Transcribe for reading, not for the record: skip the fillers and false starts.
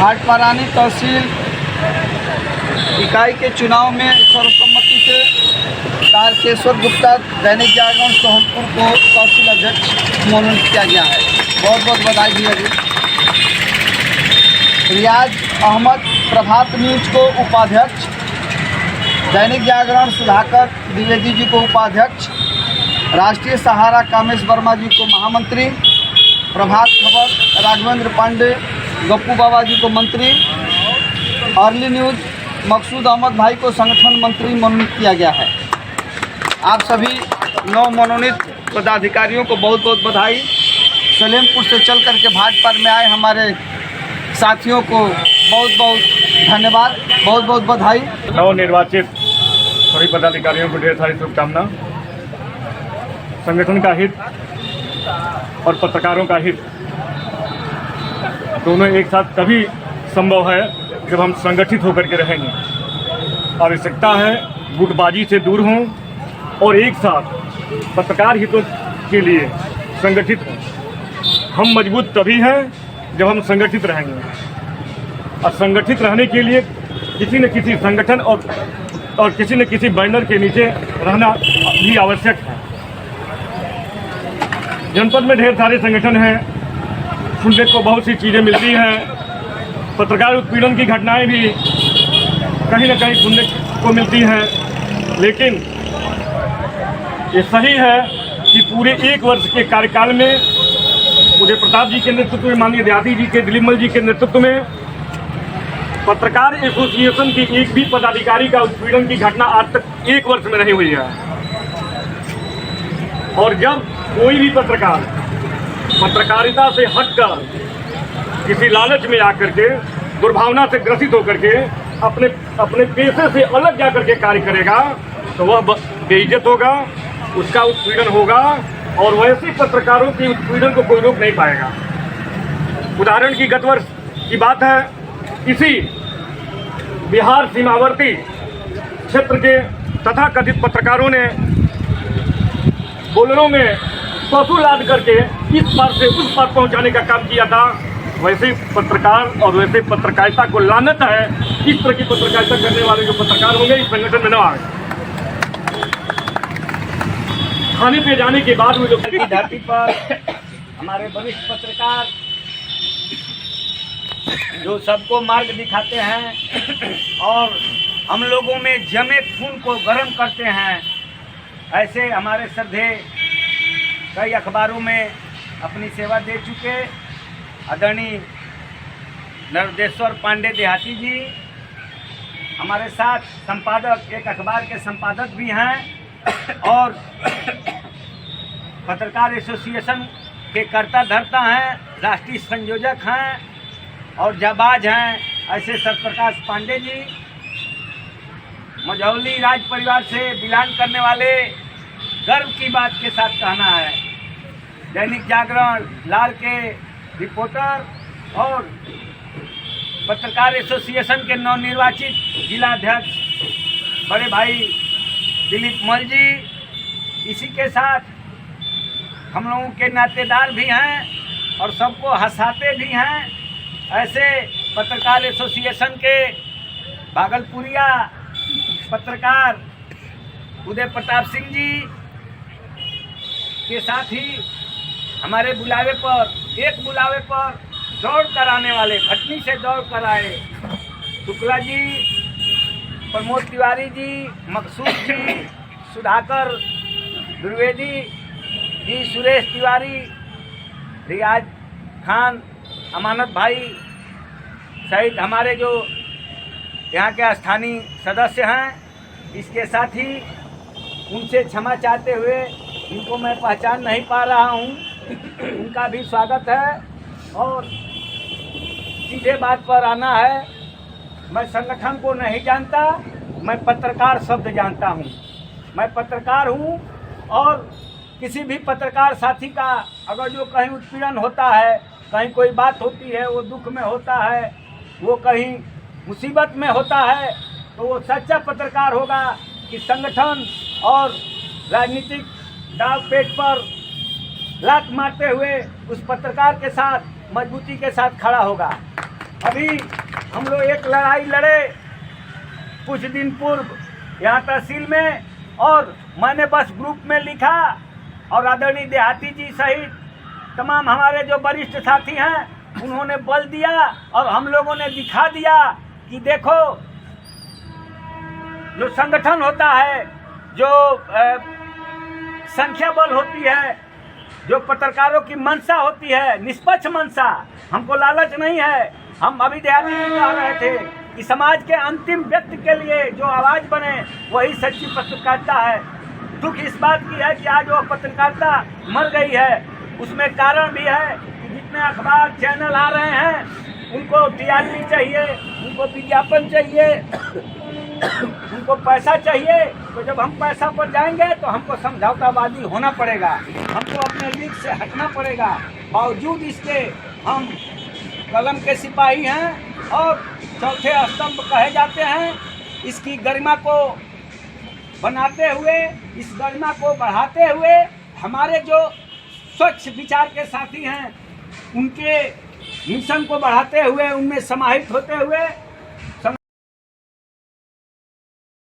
भाटपारानी तहसील इकाई के चुनाव में सर्वसम्मति से तारकेश्वर गुप्ता दैनिक जागरण सोहनपुर को तहसील अध्यक्ष मनोनीत किया गया है। बहुत बहुत बधाई दी अभी। रियाज अहमद प्रभात न्यूज को उपाध्यक्ष, दैनिक जागरण सुधाकर द्विवेदी जी को उपाध्यक्ष, राष्ट्रीय सहारा कामेश वर्मा जी को महामंत्री, प्रभात खबर राघवेंद्र पांडे गप्पू बाबा जी को मंत्री, अर्ली न्यूज मकसूद अहमद भाई को संगठन मंत्री मनोनीत किया गया है। आप सभी नव मनोनीत पदाधिकारियों को बहुत बहुत बधाई। सलेमपुर से चल करके भाटपार में आए हमारे साथियों को बहुत बहुत धन्यवाद, बहुत बहुत बधाई। नवनिर्वाचित सभी पदाधिकारियों को ढेर सारी शुभकामना। संगठन का हित और पत्रकारों का हित दोनों एक साथ तभी संभव है जब हम संगठित होकर के रहेंगे। आवश्यकता है गुटबाजी से दूर हों और एक साथ पत्रकार हितों के लिए संगठित हों। हम मजबूत तभी हैं जब हम संगठित रहेंगे, और संगठित रहने के लिए किसी न किसी संगठन और किसी न किसी बैनर के नीचे रहना भी आवश्यक है। जनपद में ढेर सारे संगठन हैं, सुनने को बहुत सी चीज़ें मिलती हैं। पत्रकार उत्पीड़न की घटनाएं भी कहीं न कहीं सुनने को मिलती हैं, लेकिन ये सही है कि पूरे एक वर्ष के कार्यकाल में उदय प्रताप जी के नेतृत्व में, माननीय दयाती जी के, दिलीपमल जी के नेतृत्व में पत्रकार एसोसिएशन की एक भी पदाधिकारी का उत्पीड़न की घटना आज तक एक वर्ष में नहीं हुई है। और जब कोई भी पत्रकार पत्रकारिता से हटकर किसी लालच में आकर के, दुर्भावना से ग्रसित होकर के अपने पेशे से अलग जाकर के कार्य करेगा तो वह बेइज्जत होगा, उसका उत्पीड़न होगा, और वैसे पत्रकारों की उत्पीड़न को कोई रोक नहीं पाएगा। उदाहरण की गत वर्ष की बात है, इसी बिहार सीमावर्ती क्षेत्र के तथाकथित पत्रकारों ने बोलेरो में पशु लाद करके इस पार से उस पार पहुंचाने का काम किया था। वैसे पत्रकार और वैसे पत्रकारिता को लानत है, इस तरह की पत्रकारिता करने वाले जो पत्रकार होंगे इस संगठन में न आए। खाने पे जाने के बाद वो जो धरती पर हमारे वरिष्ठ पत्रकार जो सबको मार्ग दिखाते हैं और हम लोगों में जमे खून को गर्म करते हैं, ऐसे हमारे श्रद्धेय कई अखबारों में अपनी सेवा दे चुके आदरणीय नरदेश्वर पांडे देहाती जी हमारे साथ संपादक, एक अखबार के संपादक भी हैं और पत्रकार एसोसिएशन के कर्ता धर्ता हैं, राष्ट्रीय संयोजक हैं और जाबाज हैं। ऐसे सत्यप्रकाश पांडे जी मझौली राज परिवार से बिलोंग करने वाले, गर्व की बात के साथ कहना है, दैनिक जागरण लाल के रिपोर्टर और पत्रकार एसोसिएशन के नवनिर्वाचित जिलाध्यक्ष बड़े भाई दिलीप मल जी, इसी के साथ हम लोगों के नातेदार भी हैं और सबको हंसाते भी हैं। ऐसे पत्रकार एसोसिएशन के भागलपुरिया पत्रकार उदय प्रताप सिंह जी के साथ ही हमारे बुलावे पर दौड़ कर आने वाले, भटनी से दौड़ कर आए शुक्ला जी, प्रमोद तिवारी जी, मकसूद जी, सुधाकर द्विवेदी जी, सुरेश तिवारी, रियाज खान, अमानत भाई सहित हमारे जो यहाँ के स्थानीय सदस्य हैं, इसके साथ ही उनसे क्षमा चाहते हुए इनको मैं पहचान नहीं पा रहा हूँ, उनका भी स्वागत है। और सीधे बात पर आना है, मैं संगठन को नहीं जानता, मैं पत्रकार शब्द जानता हूँ। मैं पत्रकार हूँ और किसी भी पत्रकार साथी का अगर जो कहीं उत्पीड़न होता है, कहीं कोई बात होती है, वो दुख में होता है, वो कहीं मुसीबत में होता है, तो वो सच्चा पत्रकार होगा कि संगठन और राजनीतिक दाव पेच पर लात मारते हुए उस पत्रकार के साथ मजबूती के साथ खड़ा होगा। अभी हम लोग एक लड़ाई लड़े कुछ दिन पूर्व यहाँ तहसील में, और मैंने बस ग्रुप में लिखा और आदरणीय देहाती जी सहित तमाम हमारे जो वरिष्ठ साथी हैं उन्होंने बल दिया और हम लोगों ने दिखा दिया कि देखो जो संगठन होता है, जो संख्या बल होती है, जो पत्रकारों की मंशा होती है, निष्पक्ष मंशा, हमको लालच नहीं है। हम अभी देहाती जी कह रहे थे कि समाज के अंतिम व्यक्ति के लिए जो आवाज़ बने वही सच्ची पत्रकारिता है। दुख इस बात की है कि आज वो पत्रकारिता मर गई है। उसमें कारण भी है कि जितने अखबार चैनल आ रहे हैं उनको टीआरपी चाहिए, उनको विज्ञापन चाहिए, उनको पैसा चाहिए। तो जब हम पैसा पर जाएंगे तो हमको समझौतावादी होना पड़ेगा, हमको अपने लीग से हटना पड़ेगा। बावजूद इसके हम कलम के सिपाही हैं और चौथे स्तंभ कहे जाते हैं। इसकी गरिमा को बनाते हुए, इस गरिमा को बढ़ाते हुए हमारे जो स्वच्छ विचार के साथी हैं उनके मिशन को बढ़ाते हुए, उनमें समाहित होते हुए